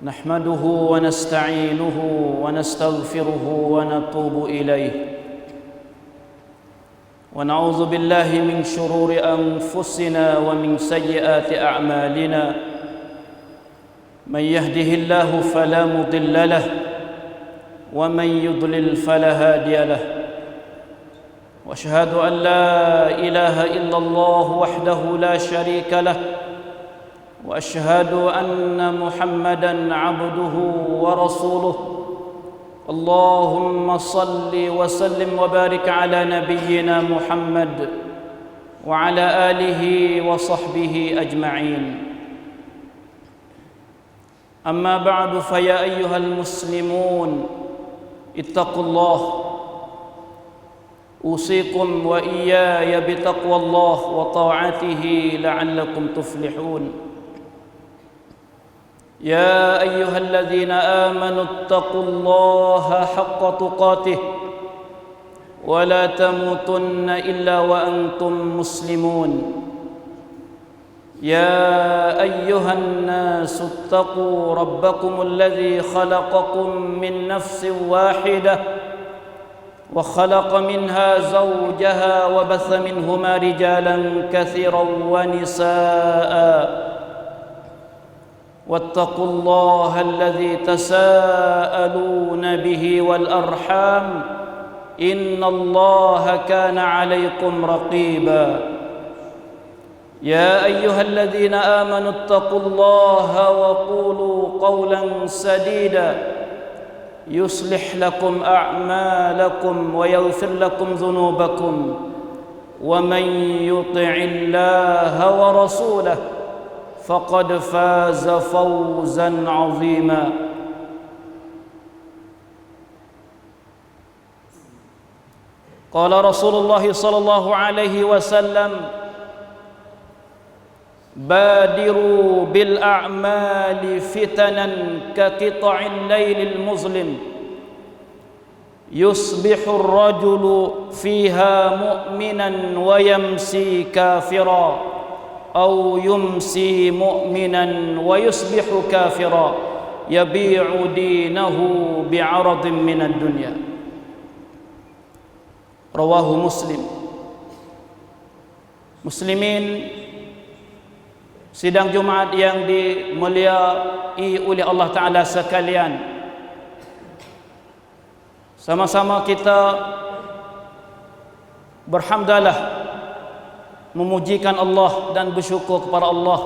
نحمده ونستعينه ونستغفره ونتوب إليه ونعوذ بالله من شرور أنفسنا ومن سيئات أعمالنا من يهده الله فلا مضل له ومن يضلل فلا هادي له واشهد أن لا إله إلا الله وحده لا شريك له واشهد أن محمدا عبده ورسوله اللهم صل وسلم وبارك على نبينا محمد وعلى آله وصحبه أجمعين أما بعد فيا أيها المسلمون اتقوا الله أوصيكم وإياي بتقوى الله وطاعته لعلكم تفلحون يا أيها الذين آمنوا اتقوا الله حق تقاته ولا تموتن إلا وأنتم مسلمون يا أيها الناس اتقوا ربكم الذي خلقكم من نفس واحدة وخلق منها زوجها وبث منهما رجالا كثيرا ونساء واتقوا الله الذي تساءلون به والأرحام إن الله كان عليكم رقيبا يا أيها الذين آمنوا اتقوا الله وقولوا قولا سديدا يصلح لكم أعمالكم ويغفر لكم ذنوبكم ومن يطع الله ورسوله فقد فاز فوزا عظيما قال رسول الله صلى الله عليه وسلم بادروا بالأعمال فتنا كقطع الليل المظلم يصبح الرجل فيها مؤمنا ويمسي كافرا أو يمسي مؤمنا ويصبح كافرا يبيع دينه بعرض من الدنيا رواه مسلم. Muslimin, sidang Jumat yang dimuliai oleh Allah Ta'ala sekalian, sama-sama kita berhamdalah, memujikan Allah dan bersyukur kepada Allah,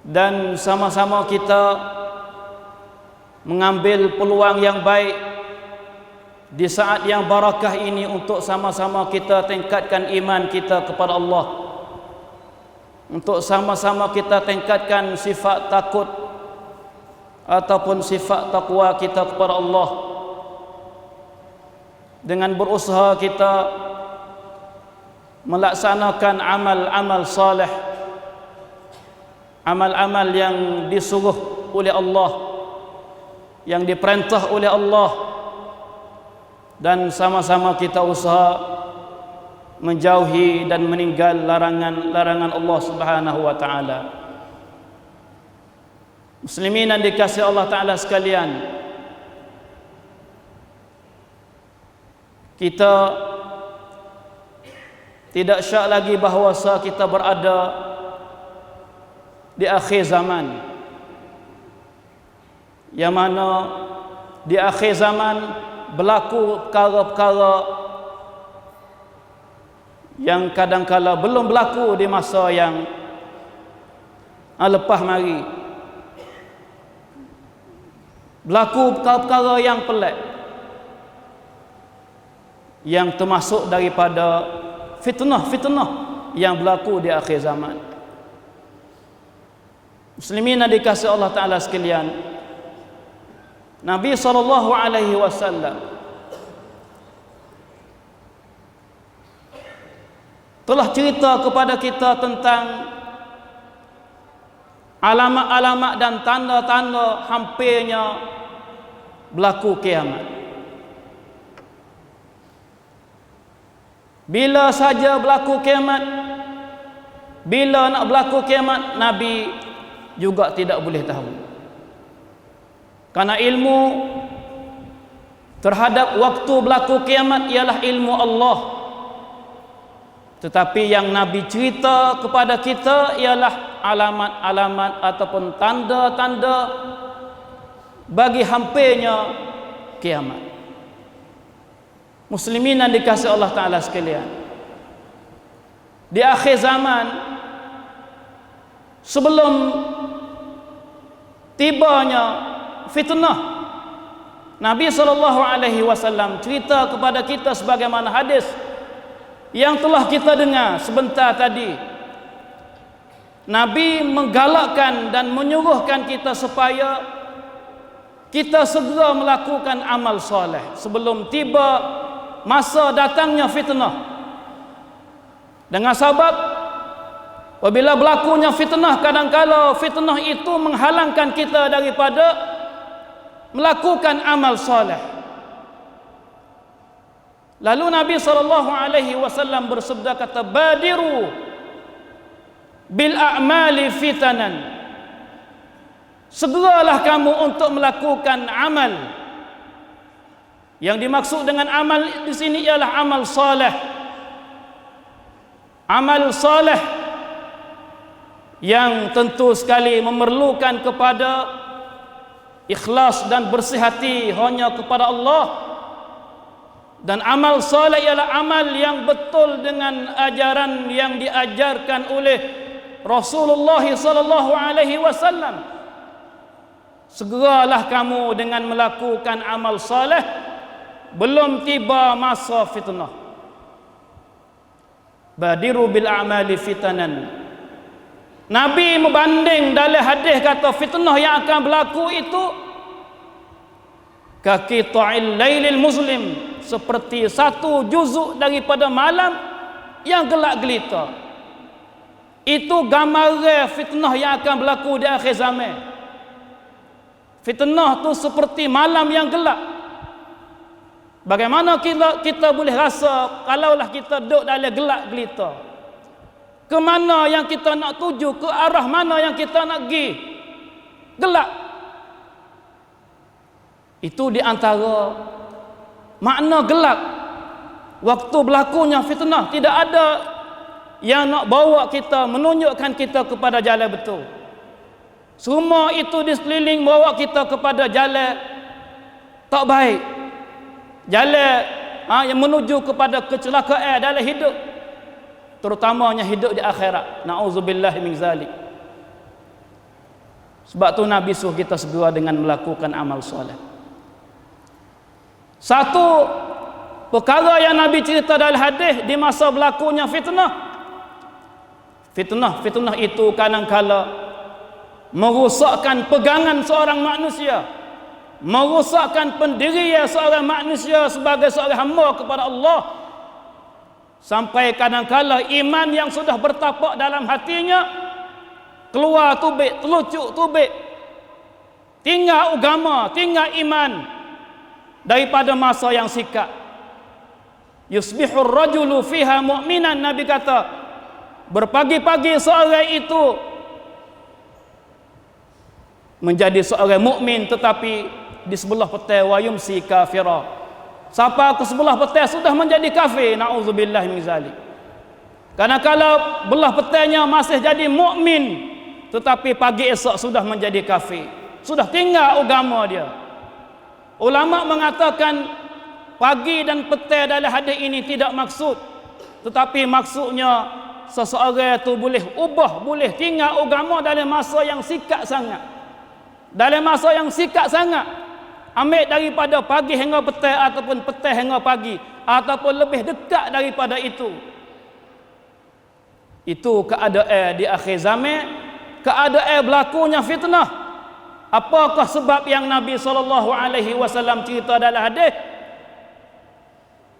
dan sama-sama kita mengambil peluang yang baik di saat yang barakah ini untuk sama-sama kita tingkatkan iman kita kepada Allah, untuk sama-sama kita tingkatkan sifat takut ataupun sifat takwa kita kepada Allah, dengan berusaha kita melaksanakan amal-amal saleh, amal-amal yang disuruh oleh Allah, yang diperintah oleh Allah, dan sama-sama kita usaha menjauhi dan meninggal larangan-larangan Allah Subhanahu wa taala. Muslimin yang dikasihi Allah Taala sekalian, kita tidak syak lagi bahawa kita berada di akhir zaman, yang mana di akhir zaman berlaku perkara-perkara yang kadang-kala belum berlaku di masa yang lepas mari. Berlaku perkara-perkara yang pelik, yang termasuk daripada fitnah-fitnah yang berlaku di akhir zaman. Muslimin yang dikasihi Allah Ta'ala sekalian, Nabi SAW telah cerita kepada kita tentang alamat-alamat dan tanda-tanda hampirnya berlaku kiamat. Bila saja berlaku kiamat, bila nak berlaku kiamat, Nabi juga tidak boleh tahu. Karena ilmu terhadap waktu berlaku kiamat ialah ilmu Allah. Tetapi yang Nabi cerita kepada kita ialah alamat-alamat ataupun tanda-tanda bagi hampirnya kiamat. Muslimin yang dikasihi Allah Ta'ala sekalian, di akhir zaman, sebelum tibanya fitnah, Nabi SAW cerita kepada kita sebagaimana hadis yang telah kita dengar sebentar tadi. Nabi menggalakkan dan menyuruhkan kita supaya kita segera melakukan amal soleh sebelum tiba masa datangnya fitnah. Dengan sebab apabila berlakunya fitnah, kadang-kala fitnah itu menghalangkan kita daripada melakukan amal soleh. Lalu Nabi SAW bersabda, kata, badiru bil a'mali fitanan, segeralah kamu untuk melakukan amal. Yang dimaksud dengan amal di sini ialah amal soleh. Amal soleh yang tentu sekali memerlukan kepada ikhlas dan bersih hati hanya kepada Allah. Dan amal soleh ialah amal yang betul dengan ajaran yang diajarkan oleh Rasulullah SAW. Segeralah kamu dengan melakukan amal soleh belum tiba masa fitnah. Badiru bil a'mali fitanan. Nabi membanding dalam hadis kata fitnah yang akan berlaku itu kaqita'il lailil muslim, seperti satu juzuk daripada malam yang gelap gelita. Itu gambaran fitnah yang akan berlaku di akhir zaman. Fitnah tu seperti malam yang gelap. Bagaimana kita boleh rasa kalaulah kita duduk dalam gelap gelita? Ke mana yang kita nak tuju? Ke arah mana yang kita nak pergi? Gelap. Itu di antara makna gelap. Waktu berlakunya fitnah, tidak ada yang nak bawa kita, menunjukkan kita kepada jalan betul. Semua itu di sekeliling bawa kita kepada jalan tak baik. Jalan yang menuju kepada kecelakaan dalam hidup, terutamanya hidup di akhirat. Na'udzubillah min zalik. Sebab tu Nabi suruh kita segera dengan melakukan amal soleh. Satu perkara yang Nabi cerita dalam hadis di masa berlakunya fitnah. Fitnah itu kadang-kala merosakkan pegangan seorang manusia, merosakkan pendirian seorang manusia sebagai seorang hamba kepada Allah, sampai kadang-kala iman yang sudah bertapak dalam hatinya keluar tubik, telucuk tubik, tinggal agama, tinggal iman daripada masa yang sikat. Yusbihur rajulu fiha mu'minan, Nabi kata, berpagi-pagi seorang itu menjadi seorang mukmin, tetapi di sebelah petang wa yumsi kafira. Siapa ke sebelah petang sudah menjadi kafir, na'udzubillah min zalik. Karena kalau belah petangnya masih jadi mukmin, tetapi pagi esok sudah menjadi kafir, sudah tinggal agama dia. Ulama mengatakan pagi dan petang dalam hadis ini tidak maksud, tetapi maksudnya seseorang itu boleh ubah, boleh tinggal agama dalam masa yang sikat sangat. Dalam masa yang sikat sangat, ambil daripada pagi hingga petang ataupun petang hingga pagi, ataupun lebih dekat daripada itu. Itu keadaan di akhir zaman, keadaan berlakunya fitnah. Apakah sebab yang Nabi SAW cerita dalam hadis?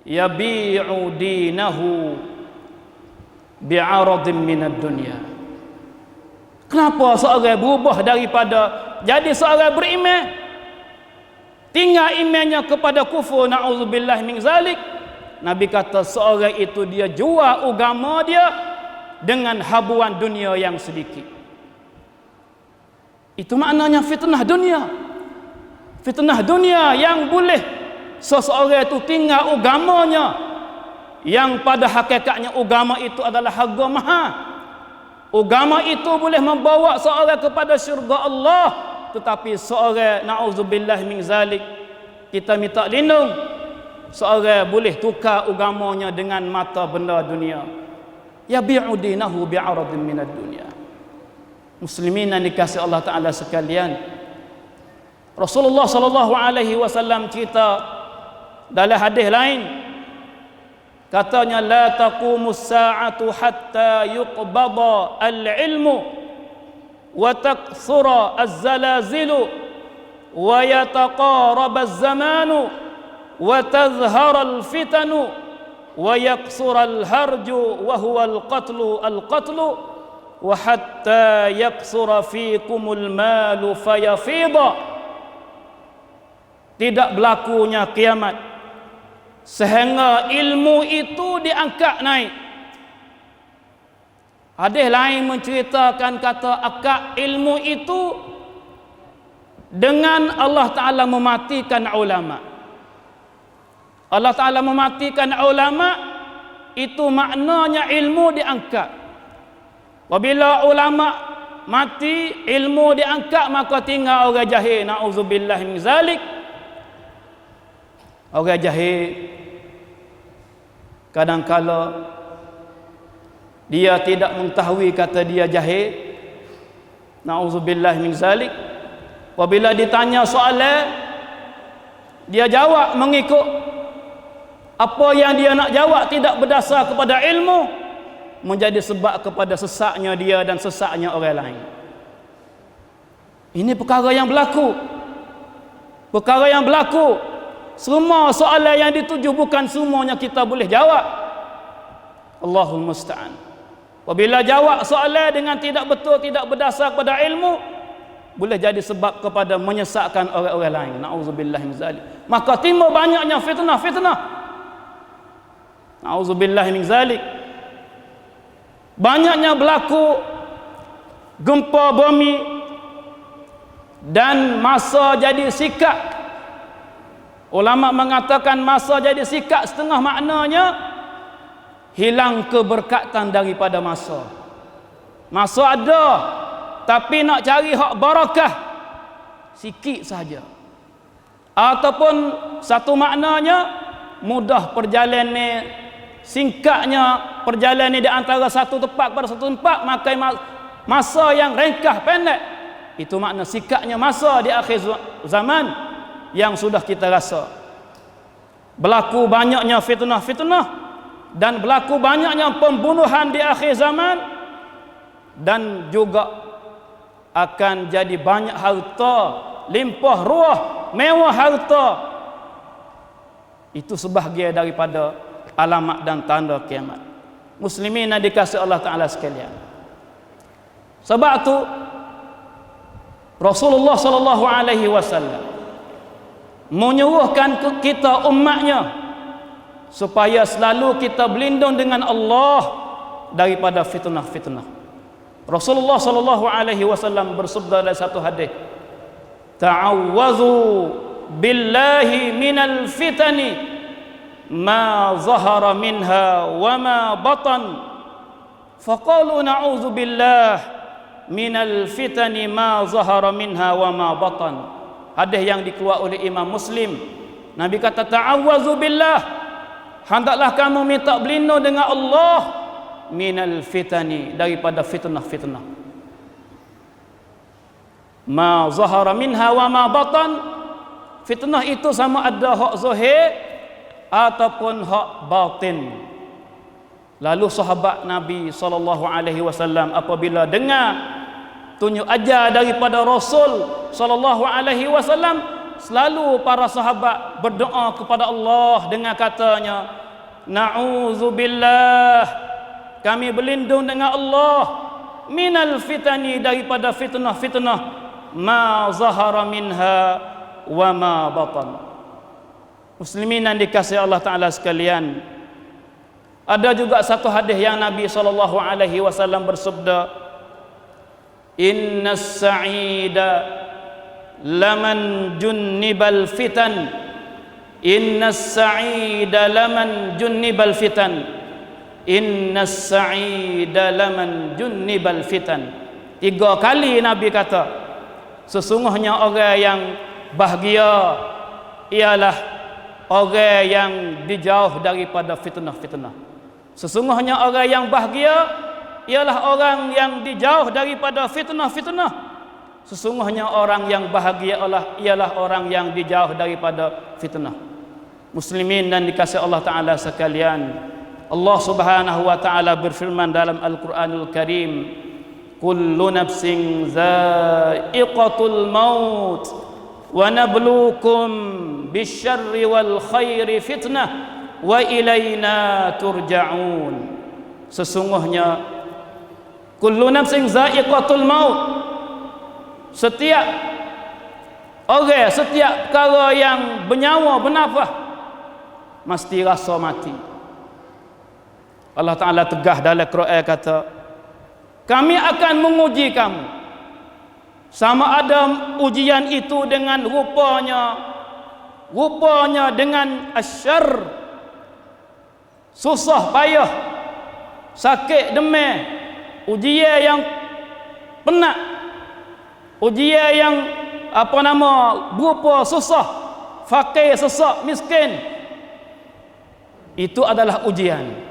Yabi'u dinahu bi'aradin minad dunya. Kenapa seorang berubah daripada jadi seorang beriman, tinggal imannya kepada kufur, na'udzubillah min zalik? Nabi kata seorang itu dia jual agama dia dengan habuan dunia yang sedikit. Itu maknanya fitnah dunia. Fitnah dunia yang boleh seseorang itu tinggal agamanya, yang pada hakikatnya agama itu adalah harga mahal. Agama itu boleh membawa seorang kepada syurga Allah, tetapi seorang, na'udzubillah min zalik, kita minta lindung, seorang boleh tukar agamanya dengan mata benda dunia. Yabi'u dinahu bi'aradin minad dunia. Muslimin yang dikasihi Allah Ta'ala sekalian, Rasulullah sallallahu alaihi wasallam cerita dalam hadis lain, katanya la taqumus sa'atu hatta yuqbada al-ilmu wa takthura az-zalazilu wa yataqaraba az-zamanu wa tadhhara al-fitanu wa yaqsura al-harju wa huwa al-qatlu wa hatta yaqsura fikumul malu fayafida. Tidak berlakunya kiamat sehingga ilmu itu diangkat naik. Hadis lain menceritakan kata akak ilmu itu dengan Allah Ta'ala mematikan ulama. Allah Ta'ala mematikan ulama, itu maknanya ilmu diangkat. Apabila ulama mati, ilmu diangkat, maka tinggal orang jahil. Na'udzubillah min zalik. Orang jahil kadang-kala dia tidak mengetahui kata dia jahil. Na'udzubillah min zalik. Apabila ditanya soalan, dia jawab mengikut apa yang dia nak jawab, tidak berdasar kepada ilmu, menjadi sebab kepada sesaknya dia dan sesaknya orang lain. Ini perkara yang berlaku. Perkara yang berlaku. Semua soalan yang dituju bukan semuanya kita boleh jawab. Allahul musta'an. Apabila jawab soalan dengan tidak betul, tidak berdasar kepada ilmu, boleh jadi sebab kepada menyesatkan orang-orang lain. Na'udzubillah min zalik. Maka timbul banyaknya fitnah. Na'udzubillah min zalik. Banyaknya berlaku gempa bumi dan masa jadi sikap. Ulama mengatakan masa jadi sikap setengah maknanya hilang keberkatan daripada masa. Masa ada, tapi nak cari hak barakah sikit saja. Ataupun satu maknanya mudah perjalanan, singkatnya perjalanan di antara satu tempat pada satu tempat, maka masa yang ringkas pendek. Itu makna sikatnya masa di akhir zaman yang sudah kita rasa. Berlaku banyaknya fitnah dan berlaku banyaknya pembunuhan di akhir zaman, dan juga akan jadi banyak harta, limpah ruah, mewah harta. Itu sebahagian daripada alamat dan tanda kiamat. Muslimin yang dikasihi Allah Ta'ala sekalian, sebab itu Rasulullah sallallahu alaihi wasallam menyuruhkan kita umatnya supaya selalu kita berlindung dengan Allah daripada fitnah. Rasulullah sallallahu alaihi wasallam bersabda dalam satu hadis, ta'awwazu billahi minal fitani ma zahara minha wa ma batan. Faqalu na'udzu billah minal fitani ma zahara minha wa ma batan. Hadis yang dikeluarkan oleh Imam Muslim. Nabi kata ta'awwazu billah, hendaklah kamu minta berlindung dengan Allah minal fitani, daripada fitnah. Ma zahara minha wa ma batan. Fitnah itu sama ada hak zahir ataupun hak batin. Lalu sahabat Nabi SAW apabila dengar tunjuk ajar daripada Rasul SAW, selalu para sahabat berdoa kepada Allah dengan katanya, na'udzubillah, kami berlindung dengan Allah minal fitani, daripada fitnah ma zahara minha wa ma batan. Muslimin yang dikasihi Allah Ta'ala sekalian, ada juga satu hadis yang Nabi SAW bersabda, innas sa'ida laman junnibal fitan, innas sa'ida laman junnibal fitan, innas sa'ida laman junnibal fitan. 3 kali Nabi kata, sesungguhnya orang yang bahagia ialah orang yang dijauh daripada fitnah-fitnah. Sesungguhnya orang yang bahagia ialah orang yang dijauh daripada fitnah-fitnah. Sesungguhnya orang yang bahagia ialah orang yang dijauh daripada fitnah. Muslimin dan dikasihi Allah Ta'ala sekalian, Allah Subhanahu wa Ta'ala berfirman dalam Al-Quranul Karim, kullu nafsin za'iqatul maut wa nabluukum bisyarri wal khairi fitnah wa ilaina turja'un. Sesungguhnya kullu nafsin za'iqatul maut, setiap orang, setiap perkara yang bernyawa bernafas mesti rasa mati. Allah Ta'ala tegah dalam Quran kata, kami akan menguji kamu, sama ada ujian itu dengan rupanya dengan asyar, susah payah, sakit demam, ujian yang penat, ujian yang berupa susah, fakir, sesak, miskin. Itu adalah ujian.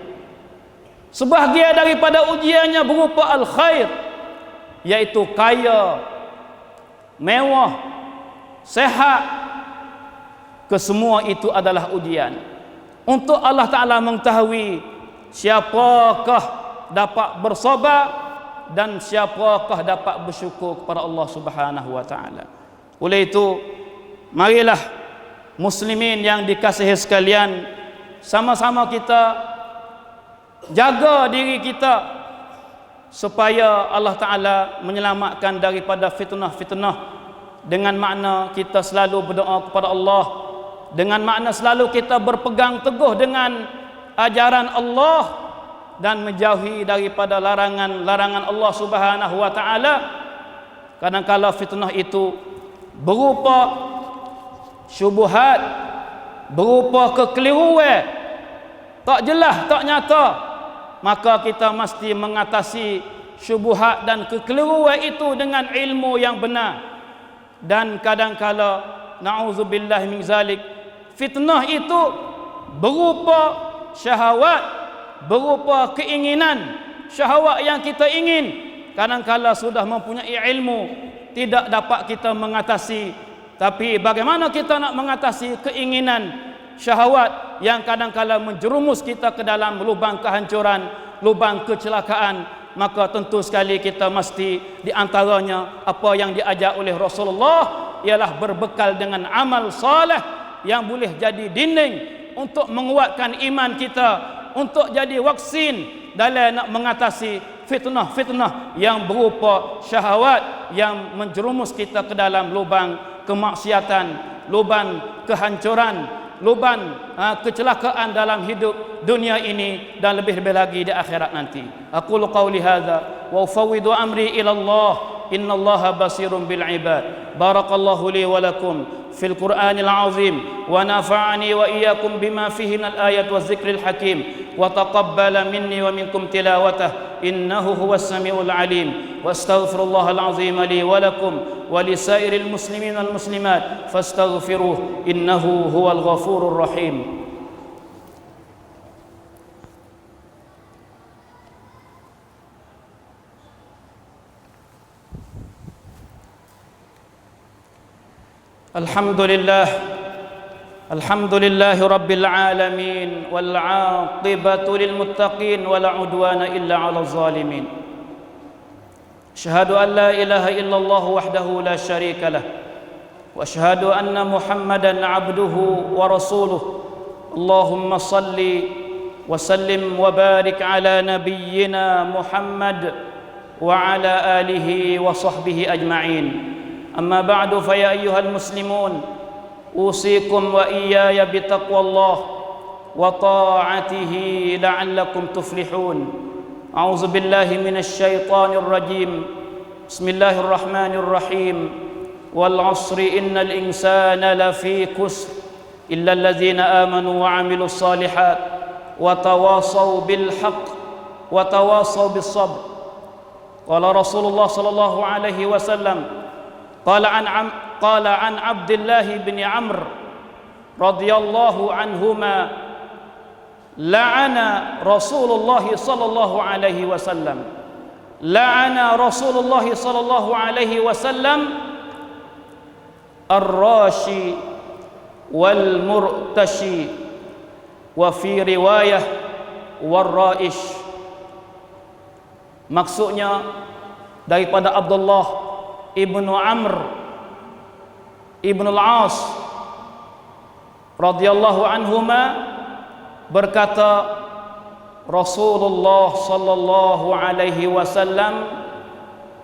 Sebahagian daripada ujiannya berupa al-khair, yaitu kaya, mewah, sehat. Kesemua itu adalah ujian untuk Allah Ta'ala mengetahui siapakah dapat bersabar dan siapakah dapat bersyukur kepada Allah Subhanahu wa Ta'ala. Oleh itu, marilah muslimin yang dikasihi sekalian, sama-sama kita jaga diri kita supaya Allah Ta'ala menyelamatkan daripada fitnah-fitnah, dengan makna kita selalu berdoa kepada Allah, dengan makna selalu kita berpegang teguh dengan ajaran Allah dan menjauhi daripada larangan-larangan Allah Subhanahu wa Ta'ala. Kadang-kala fitnah itu berupa syubhat, berupa kekeliruan, tak jelas, tak nyata, maka kita mesti mengatasi syubhat dan kekeliruan itu dengan ilmu yang benar. Dan kadang-kala na'udzubillah min zalik, fitnah itu berupa syahwat, berupa keinginan, syahwat yang kita ingin. Kadang-kala sudah mempunyai ilmu, tidak dapat kita mengatasi. Tapi bagaimana kita nak mengatasi keinginan, syahwat yang kadang-kala menjerumus kita ke dalam lubang kehancuran, lubang kecelakaan? Maka tentu sekali kita mesti, di antaranya apa yang diajar oleh Rasulullah ialah berbekal dengan amal saleh yang boleh jadi dinding untuk menguatkan iman kita, untuk jadi vaksin dalam nak mengatasi fitnah-fitnah yang berupa syahwat yang menjerumus kita ke dalam lubang kemaksiatan, lubang kehancuran, lubang kecelakaan dalam hidup dunia ini dan lebih-lebih lagi di akhirat nanti. Aqulu qawli hadza wa ufawwidu amri ila Allah, innallaha basirun bil ibad. Barakallahu li wa lakum fil Qur'anil azim wa nafa'ani wa iyyakum bima fihi minal ayat wa dzikril hakim wa taqabbala minni wa minkum tilawatah innahu huwas samiul alim. Wa astaghfirullahal azim li wa lakum wa lisairil muslimin wal muslimat fastaghfiruh innahu huwal ghafurur rahim. Alhamdulillah rabbil alamin wal 'aqibatu lil muttaqin wala 'udwana illa 'alal zalimin. Asyhadu an la ilaha illallah wahdahu la syarika lah wa asyhadu anna Muhammadan 'abduhu wa rasuluh. Allahumma salli wa sallim wa barik ala nabiyyina Muhammad wa ala alihi wa sahbihi ajma'in. أما بعد فيا أيها المسلمون أوصيكم وإياي بتقوى الله وطاعته لعلكم تفلحون. أعوذ بالله من الشيطان الرجيم. Bismillahirrahmanirrahim. Wal 'asri innal insana lafi khusr illa allazina amanu wa 'amilus salihat wa tawasaw bil haqq wa tawasaw bis sabr. Qala Rasulullah sallallahu alaihi wasallam qala an Abdullah bin Amr radhiyallahu anhuma la'ana Rasulullah sallallahu alaihi wasallam la'ana Rasulullah sallallahu alaihi wasallam ar-rashi wal murtashi wa fi riwayah war-raish. Maksudnya daripada Abdullah ibnu Amr ibnu al-As radhiyallahu anhuma berkata, Rasulullah sallallahu alaihi wasallam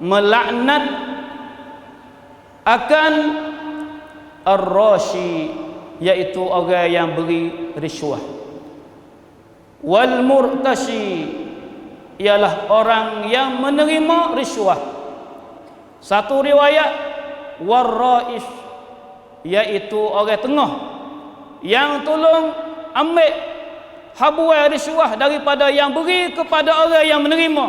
melaknat akan ar-rashi, iaitu orang yang beri riswah, wal murtashi, ialah orang yang menerima riswah. Satu riwayat war-raish, iaitu orang tengah yang tolong ambil habuai riswah daripada yang beri kepada orang yang menerima.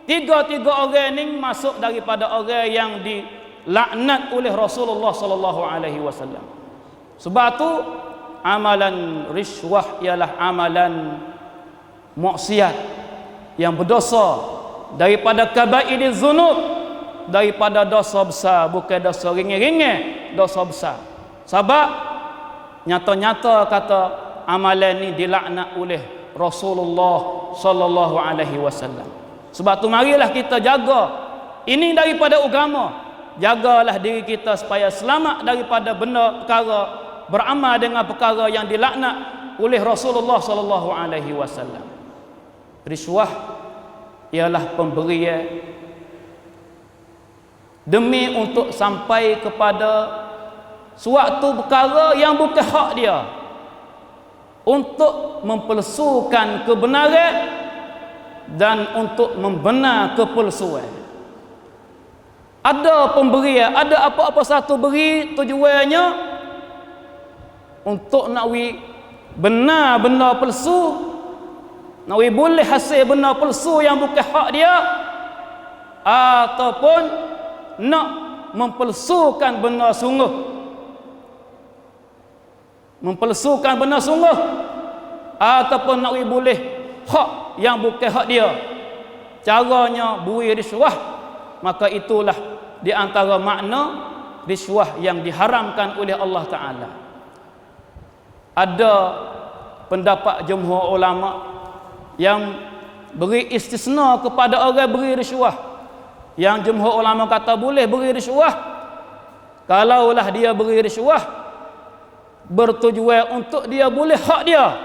Tiga-tiga orang ini masuk daripada orang yang dilaknat oleh Rasulullah sallallahu alaihi wasallam. Sebab tu amalan riswah ialah amalan maksiat yang berdosa, daripada kaba'iriz dzunub, daripada dosa besar, bukan dosa ringan-ringan, dosa besar. Sebab nyata-nyata kata amalan ni dilaknat oleh Rasulullah sallallahu alaihi wasallam. Sebab tu marilah kita jaga ini daripada agama. Jagalah diri kita supaya selamat daripada benda perkara beramal dengan perkara yang dilaknat oleh Rasulullah sallallahu alaihi wasallam. Riswah ialah pemberian demi untuk sampai kepada suatu perkara yang bukan hak dia, untuk mempelsukan kebenaran dan untuk membenar kepelsuan. Ada pemberian, ada apa-apa satu beri, tujuannya untuk nak benar benda palsu, nak boleh hasil benda palsu yang bukan hak dia, ataupun nak mempelsukan benda sungguh, mempelsukan benda sungguh, ataupun nak boleh hak yang bukan hak dia, caranya beri riswah. Maka itulah di antara makna riswah yang diharamkan oleh Allah Ta'ala. Ada pendapat jumhur ulama yang beri istisna kepada orang beri riswah, yang jumhur ulama kata boleh beri riswah kalaulah dia beri riswah bertujuan untuk dia boleh hak dia,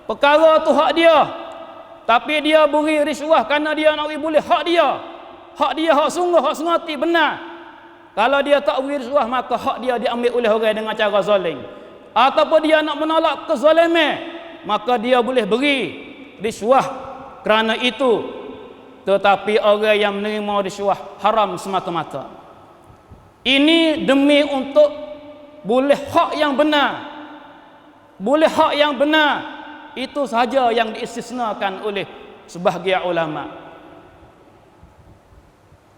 perkara tu hak dia, tapi dia beri riswah kerana dia nak boleh hak dia, hak sungguh, hak sengati benar. Kalau dia tak beri riswah, maka hak dia diambil oleh orang dengan cara zalim. Ataupun dia nak menolak kezaliman, maka dia boleh beri riswah kerana itu. Tetapi orang yang menerima riswah haram semata-mata. Ini demi untuk boleh hak yang benar, boleh hak yang benar, itu sahaja yang diistisnakan oleh sebahagian ulama.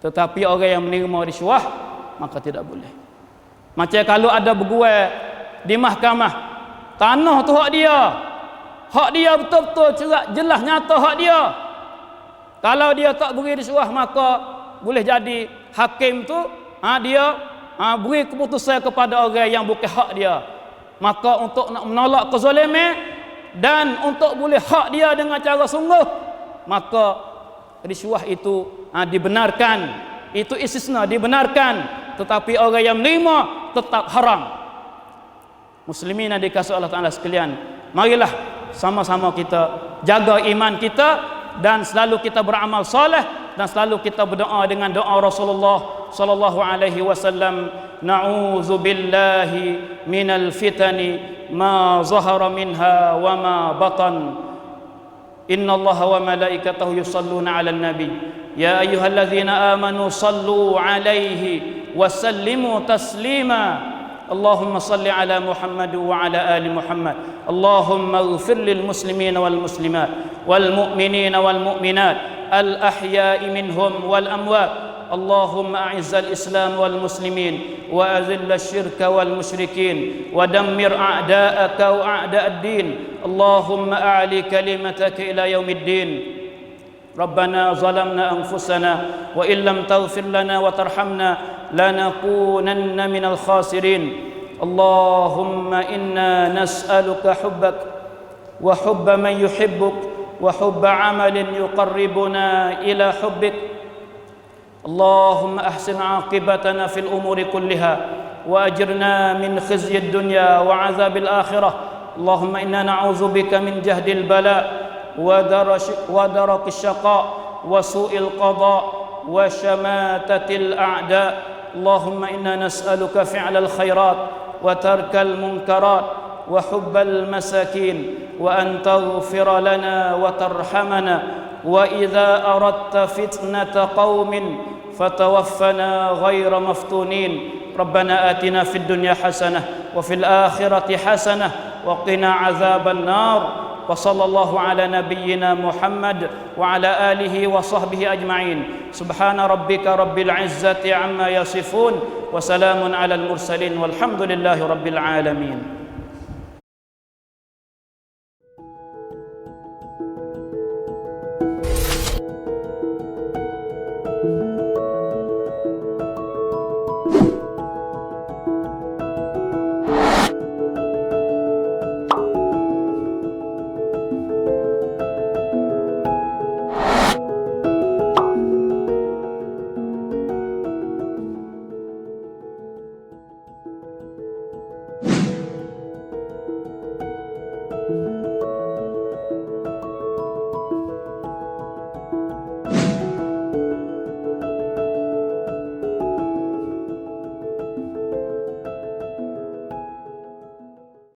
Tetapi orang yang menerima riswah maka tidak boleh. Macam kalau ada bergual di mahkamah, tanah tu hak dia betul-betul jelas nyata hak dia. Kalau dia tak beri riswah, maka boleh jadi hakim tu dia beri keputusan kepada orang yang bukan hak dia. Maka untuk nak menolak kezaliman dan untuk boleh hak dia dengan cara sungguh, maka riswah itu dibenarkan, itu istisna dibenarkan. Tetapi orang yang menerima tetap haram. Muslimin yang dikasihi Allah Ta'ala sekalian, marilah sama-sama kita jaga iman kita dan selalu kita beramal soleh dan selalu kita berdoa dengan doa Rasulullah sallallahu alaihi wasallam, na'udzu billahi minal fitani ma zahara minha wa ma batan. Innallaha wa malaikatahu yusalluna 'alan nabi يا أيها الذين آمنوا صلوا عليه وسلموا تسليما اللهم صل على محمد وعلى آل محمد اللهم اغفر للمسلمين والمسلمات والمؤمنين والمؤمنات الأحياء منهم والأموات اللهم أعز الإسلام والمسلمين وأذل الشرك والمشركين ودمر أعداءك وأعداء الدين اللهم أعلي كلمتك إلى يوم الدين ربنا ظلمنا أنفسنا وإن لم تغفر لنا وترحمنا لنكونن من الخاسرين اللهم إنا نسألك حبك وحب من يحبك وحب عمل يقربنا إلى حبك اللهم أحسن عاقبتنا في الأمور كلها وأجرنا من خزي الدنيا وعذاب الآخرة اللهم إنا نعوذ بك من جهد البلاء ودرك الشقاء وسوء القضاء وشماتة الأعداء اللهم إنا نسألك فعل الخيرات وترك المنكرات وحب المساكين وأن تغفر لنا وترحمنا وإذا أردت فتنة قوم فتوفنا غير مفتونين ربنا آتنا في الدنيا حسنة وفي الآخرة حسنة وقنا عذاب النار وصلى الله على نبينا محمد وعلى آله وصحبه أجمعين سبحان ربك رب العزة عما يصفون وسلام على المرسلين والحمد لله رب العالمين